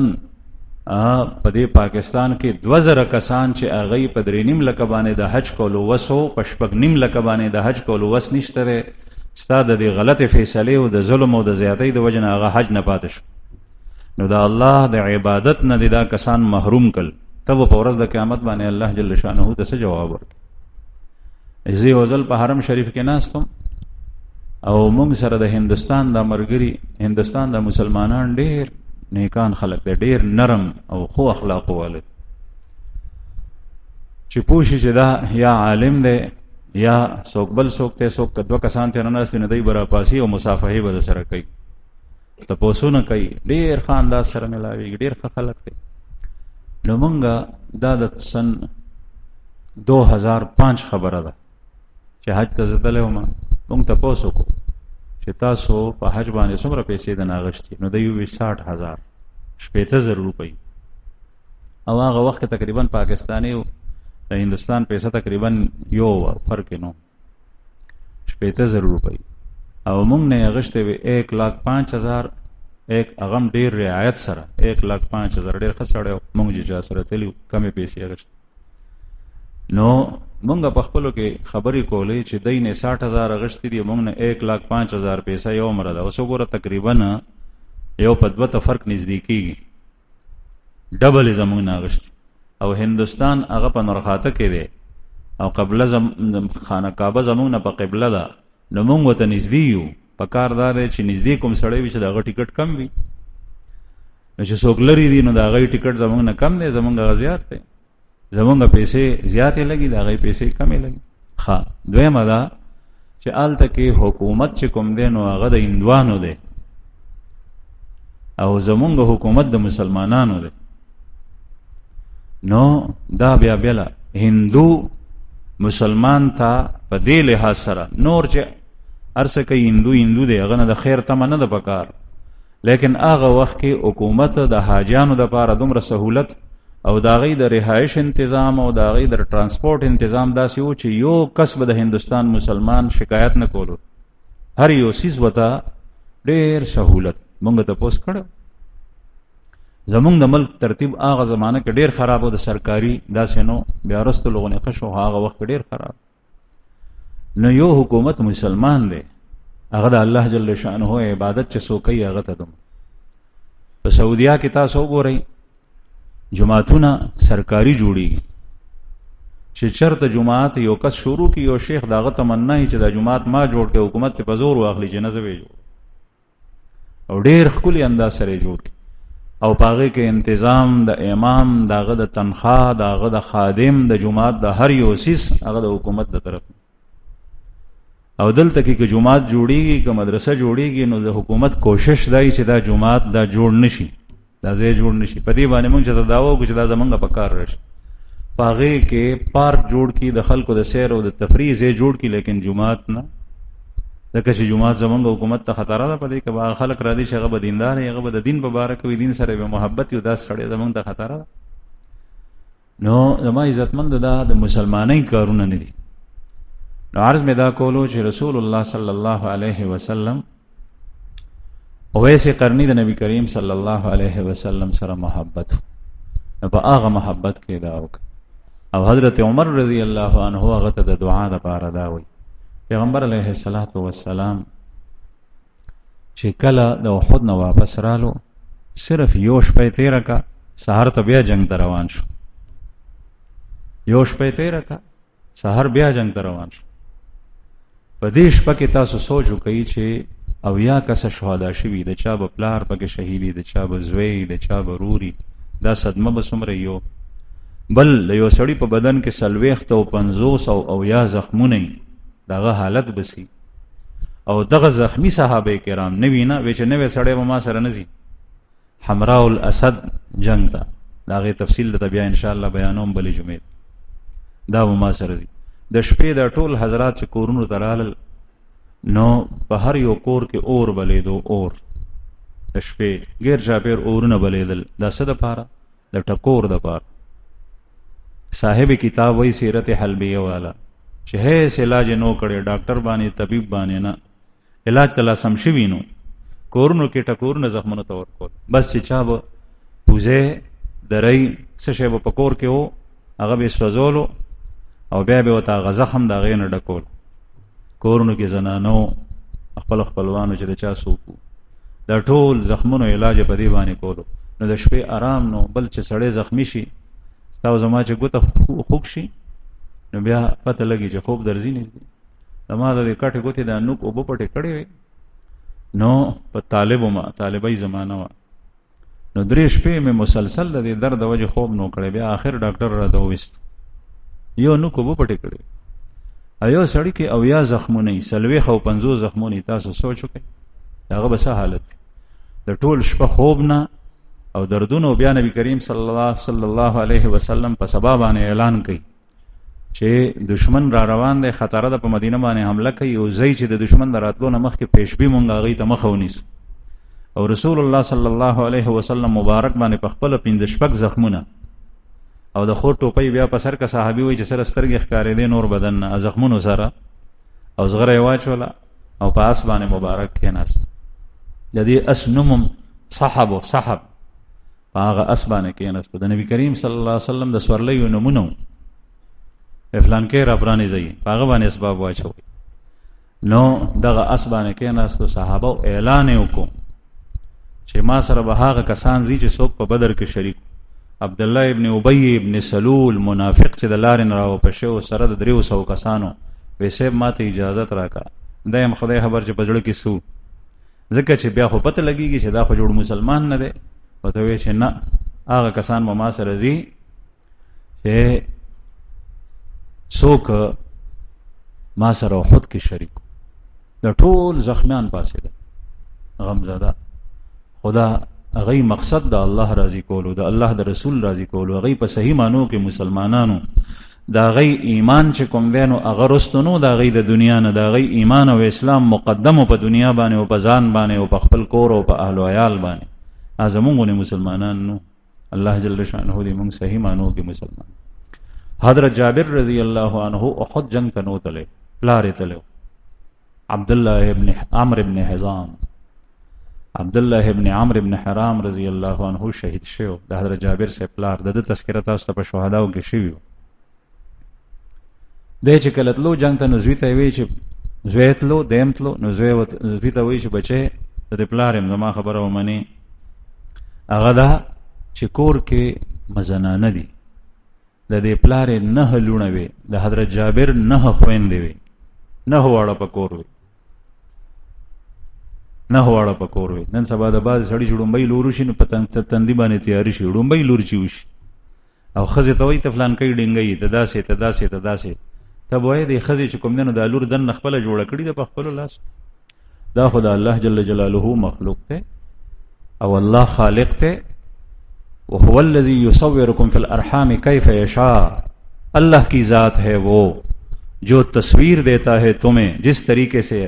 په دې پاکستان کې 2000 کسان چې هغه په 3.5 لک باندې د حج کولو وسو، په 6.5 لک باندې د حج کولو وس نشته، ستاد د غلطه فیصله او د ظلم او د زیاتۍ د وجه نه هغه حج نه پاتې شو. نو دا الله د عبادت نه دا کسان محروم کړ. تب په ورځ د قیامت باندې الله جل شانه ته څه جواب ورکړي؟ زه وزل په حرم شریف کې ناستم او موږ سره د هندستان د مرګري، هندستان د مسلمانان ډېر نیکان خلک دي، ډېر نرم او خو اخلاق والے، چې پوښي چې دا یا عالم دی یا څوک بل څوک ته، څوک دوه کسان ته نه ناست نه دی برا پاسي او مصافحه به سره کوي، تپوسونه کوي، ډېر خاندان سره ملاوي، ډېر خلک دي. نو مونږه دا د سن 2005 خبره ده چې حج ته ځتلې وم. مونږ تپوس وکړو چې تاسو په حج باندې څومره پیسې د ناغشتي؟ نو د یو 60,000 شپېته روپۍ. او هغه وخت تقریبا پاکستاني او د هندستان پیسې تقریبا یو فرق نو 70,000 روپۍ. او مونږ نه غشته 1,05,000، ایک اغم ډیر رعایت سره 1,05,000 ډیر خسړیو. مونږ چې سره تلیو کمې پیسې غشت. نو مونږ په خپلو کې خبرې کولې چې دینه 60,000 غشتي دي، مونږ نه 1,05,000 پیسې یو مره ده. اوس وګوره تقریبا یو په دوه فرق نزدیکیږي، ډبل زمونږ نه غشتي. او هندستان هغه په نرخاته کې دی او قبله خانه کعبه زمونږ نه په قبله ده. نو مونږ ته نږدې یو، په کار دار چې نږدې کوم سړی وي چې د هغه ټیکټ کم وي. نو چې څوک لري دي نو د هغه ټیکټ زمونږ نه کم دی، زمونږ زیات دی، زمونږ پیسې زیاتې لګي، د هغه پیسې کمې لګي. ښه دویمه ده چې هلته کې حکومت چې کوم دی نو هغه د هندوانو دی او زمونږ حکومت د مسلمانانو دی. نو دا بیا بیله هندو مسلمان ته په دې لحاظ سره نور چې ارسه کوي هندو دی، هغه نه د خیر تمه نه ده پکار. لیکن هغه وخت کې حکومت د حاجیانو د پاره دومره سهولت او دا غي د رهایش تنظیم او دا غي د ترانسپورت تنظیم داسې و چې یو کسب د هندستان مسلمان شکایت نه کولو، هر یو سیز وتا ډیر سہولت. مونږ ته پوس کړو زمونږ د ملک ترتیب هغه زمانه کې ډیر خراب و، د سرکاري داسې نو بیا رستو لغونه خشو هغه وخت ډیر خراب. نو یو حکومت مسلمان دی، هغه د الله جل شانه عبادت چې سوکي هغه ته دم. په سعودیا کې تاسو وګورئ جماعتونه سرکاري جوړیږي، چې چرته جماعت یو کس شروع کی یو شیخ داغه تمنا هي چې دا جماعت ما جوړ کې حکومت په زور واخلي چې نزوي جوړ او ډیر خولي انداز سره جوړ کی او پاغه کې تنظیم د امام داغه د تنخواه داغه د خادم د جماعت د هر یو سیس هغه د حکومت د طرف. او دلته کې جماعت جوړیږي که مدرسه جوړیږي نو د حکومت کوشش دی چې دا جماعت دا جوړ نشي، دا ځای جوړ نشي. په دې باندې موږ چې داوا وکړو چې دا زمونږ په کار راشي، پاغه کې پارک جوړ کی د خلکو د سیر او د تفریح ځای جوړ کی، لیکن جماعت نه. ځکه چې جماعت زمونږ حکومت ته خطر ده، په دې کې به خلک را دي چې هغه به دیندار وي، هغه به د دین په باره کې دین سره به محبت یو، دا سړی زمونږ ته خطر ده. نو زما عزتمند دا د مسلمانۍ کارونه نه دي. نو عرض می دا کولو چې رسول الله صلی الله علیه وسلم اویس قرنی د نبی کریم صلی الله علیه وسلم سره محبت، نو په هغه محبت کې دا وک. او حضرت عمر رضی الله عنه هغه ته د دعا د پاره دا وی، پیغمبر علیه الصلاۃ والسلام چې کله د احد نه واپس رالو صرف یو شپه تیر کا، سحر ته بیا جنگ ته روان شو. یو شپه تیر کا سحر بیا جنگ ته روان شو. په دې شپه کې تاسو سوچ وکړئ چې او یا کس شهدا شوي، د چا به پلار پکې شهیدی، د چا به زوی، د چا به روري، دا صدمه به څومره یو. بل یو سړی په بدن کې 40 او 50 او یا زخمونه، دغه حالت بسی. او دغه زخمی صحابه کرام نوی نه وی چې نوې سړی به ما سره نزي حمراء الاسد جنگ ته، داغه تفصیل ته بیا ان شاء الله بیانوم بلې جمعې. دا به ما سره دي د شپې د ټول حضرات چې کورونو ترال نو په هر یو کور کې اور بلیدو، اور د شپې غیر چاپیر اورونه بلیدل. دا څه د پاره؟ د ټکور د پاره. صاحب کتاب وی سیرت حلبیه والا چې هیڅ علاج نو کړي، ډاکټر باندې طبيب باندې نه، علاج تلا سم شوی نو کورونو کې ټکورونه زخمونو تور کول. بس چې چا به پوزه درای څه شی په پکور کې وو هغه به سوزولو او بیا به وتا غزخم دا غین ډکول. کورونو کې زنانو خپل خپلوانو چې د چا سوکو دا ټول زخمونو علاج په دی باندې کولو. نو د شپې آرام نو، بل چې سړی زخمی شي تاسو زما چې ګوته خوک شي نو بیا پته لګي چې خوب درځي نه دي. زما د کټه ګوته د نوک او په پټه کړي وي نو په طالبای زمانہ وا نو درې شپې مې مسلسل د درد وجه خوب نو کړي. بیا آخر ډاکټر را دوست یو نوک او په پټه کړي ایو سړی کې او یا زخمونه 40 او 50 زخمونه. تاسو سوچ وکړئ هغه به څه حالت د ټول شپه خوب نه او دردونو. بیا نبی کریم صلی الله علیه وسلم په سبا باندې اعلان کړي چې دشمن را روان دی، خطر ده په مدینه باندې حمله کوي او زئی چې د دشمن دراتلو نه مخکې پیشبي مونږ هغه ته مخ ونیسو. او رسول الله صلی الله علیه وسلم مبارک باندې په خپل 15 زخمونه او د خور ټوپۍ بیا په سر کا صحابي وای چې سره سترګې ښکارې دي نور بدن نه زخمونو سره او زغره واچولا او په اس باندې مبارک کېناست. د دې اسنم صحابه صحاب هغه اس باندې کېناست. د نبی کریم صلی الله علیه وسلم د سورلیو نمونه افلان کې را پرانی زئی هغه باندې اسباب واچو. نو دغه اس باندې کېناست. صحابه اعلان وکړو چې ما سره به هغه کسان زی چې څوک په بدر کې شریک. عبد الله ابن ابي ابن سلول منافق چې د لارن راو پښو سره د 300 کسانو ویسه ماته اجازه راکا. دایم خدای خبر چې پجړ کې سو ځکه چې بیا خو پته لګیږي چې دا خو جوړ مسلمان نه دی. وته وی چې نه هغه کسان ما سره زی چې څوک ما سره خود کې شریک. د ټول زخمیان پاسې ده غمزده. خدا هغه مقصد د الله راضي کولو، د الله د رسول راضي کولو، هغه په صحیح مانو کې مسلمانانو دا غي ایمان چې کوم دینو هغه رستنو دا غي د دنیا نه دا غي ایمان او اسلام مقدم په دنیا باندې او په ځان باندې او په خپل کور او په اهل او عیال باندې. ازمونږ مسلمانان نو الله جل شانه دې موږ صحیح مانو کې مسلمان. حضرت جابر رضی الله عنه احد جنگ ته نو تله، پلار تله عبد الله ابن عمرو ابن حزام، عبد الله ابن عمرو ابن حرام رضی الله عنه شهید شو. د حضرت جابر سے پلار د تذکرہ تاسو ته په شهداو کې شوی. د چې کله تلو جنگ ته نو زوی ته وی چې زوی تلو دیم تلو نو زوی ته وی چې بچي د پلارم زما خبره ومني، هغه دا چې کور کې مزنانه دي، د دې پلار نه لونه وي، د حضرت جابر نه خويندې وي، نه واړه پکور وي، نه واړه پکور وي. نن سبا د باز سړی جوړمبای لور شي نو پتنګ ته تندې باندې تیاری شي، جوړمبای لور چی وشي او خزه ته وي ته فلان کوي ډنګي ته داسې ته داسې ته داسې ته وای دی خزه چې کوم نه د لور دن خپل جوړ کړی د خپل لاس. دا خدای الله جل جلاله مخلوق ته او الله خالق ته. وهو الذي يصوركم في الارحام كيف يشاء، اللہ کی ذات ہے وہ جو تصویر دیتا ہے تمہیں جس طریقے سے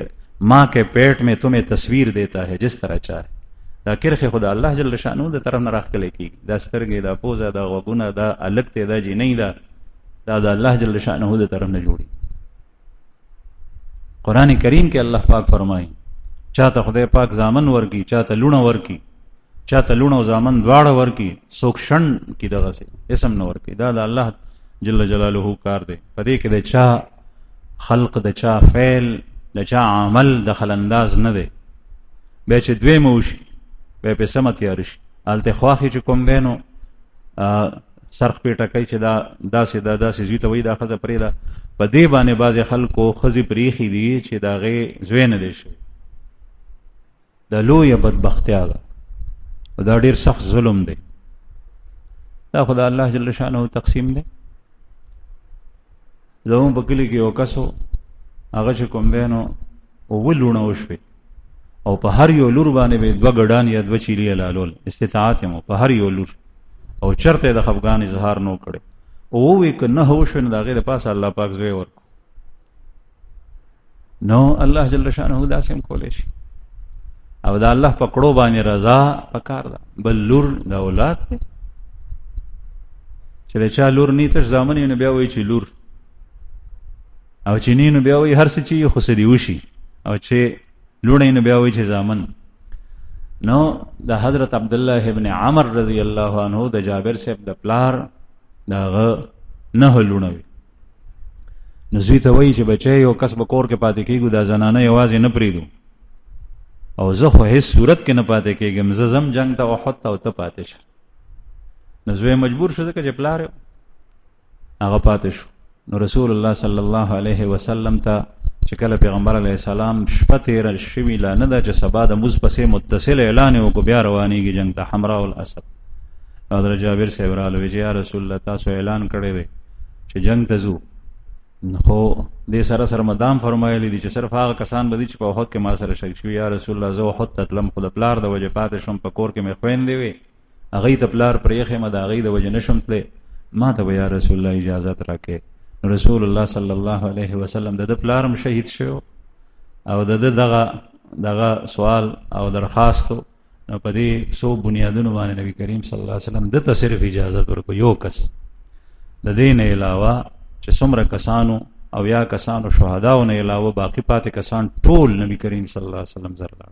ماں کے پیٹ میں تمہیں تصویر دیتا ہے جس طرح چاہے. دا کرخه خدا الله جل شانو د طرف نه راخلي کی، دا سترګې دا پوزه دا غوګونه دا الګ ته دا جی نه دا د الله جل شانو د طرف نه جوړي. قران کریم کې الله پاک فرمایي چاته خدای پاک زامن ورکی، چاته لونه ورکی، چاته لونه او زامن دواړه ورکی، سوکشن کی دغه سي اسم نه ورکی. دا د الله جل جلاله کار دی. پدې کې د چا خلق د چا فعل د چا عمل دخل انداز نه دی. به چې دوی موشي به په سمت یارش الته خواخي چې کوم دینو سرخ پیټه کوي چې دا داسې زیته وای دا خزه پرې دا په دې باندې بعض خلکو خزي پریخي دي چې دا غي زوی نه دي شي. دا لوی بدبختیا ده، دا ډیر سخت ظلم دی. دا خدای الله جل شانه تقسیم دی. زمون په کلی کې یو کسو هغه چې کوم دینو او ولونه وشوي او په هر یو لور باندې به دوه ګډان یا دوه چیلې لالول استطاعت مو په هر یو لور او چرته د خفغان اظهار نو کړي او وی ک نه هو شو نه دغه د پاسه الله پاک زوی ورکو نو الله جل شانه داسم کولې شي. او دا الله پکړو باندې رضا پکار ده. بل لور د اولاد ته چې چا لور نیته ځامن نه بیا وی چې لور او چې نینو بیا وی هر څه چې خو سدي وشي او چې لونه نه بیا وی چې ځامن. نو د حضرت عبد الله ابن عمر رضی الله عنه د جابر صاحب د پلار داغه نه لونه وی. نو زوی ته وی چې بچي یو کس به کور کې پاتې کیږي دا زنانه یوازې نه پریدو او زه خو هیڅ صورت کې نه پاتې کېږم، زه زم جنگ ته احد ته او ته پاتې شه. نو زوی مجبور شو ځکه چې پلار هغه پاتې شو. نو رسول الله صلی الله علیه وسلم ته چې کله پیغمبر علیه السلام شپه تیر شوی لا نه ده چې سبا د موز پسې متصل اعلان وکړو بیا روانېږي جنگ ته حمراء الاسد. حضرت جابر صاحب راغله چې یا رسول الله تاسو اعلان کړی دی چې جنگ ته ځو، خو دې سره سره مدام فرمایلی دي چې صرف هغه کسان به دي چې په وخت کې ما سره شریک شوي. یا رسول الله زه وخت تلم خو د پلار د وجه پاتې شم، په کور کې مې خویندې وي هغه ته پلار پرېخې ما د هغه د وجه نشم تللی، ما ته یا رسول الله اجازه راکې. رسول الله صلی الله علیه وسلم د پلارم شهید شو او د دغه سوال او درخواست نو په دې سو بنیادونو باندې نبی کریم صلی الله علیه وسلم د تصرف اجازه ورکو یو کس د دین علاوه چې څومره کسانو او یا کسانو شهداو نه علاوه باقی پاتې کسان ټول نبی کریم صلی الله علیه وسلم زرلا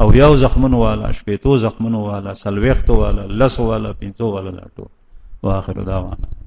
او یو زخمونو والا شپېتو زخمونو والا سلويختو والا لسو والا پینځو والا لاټو. واخر دعوانا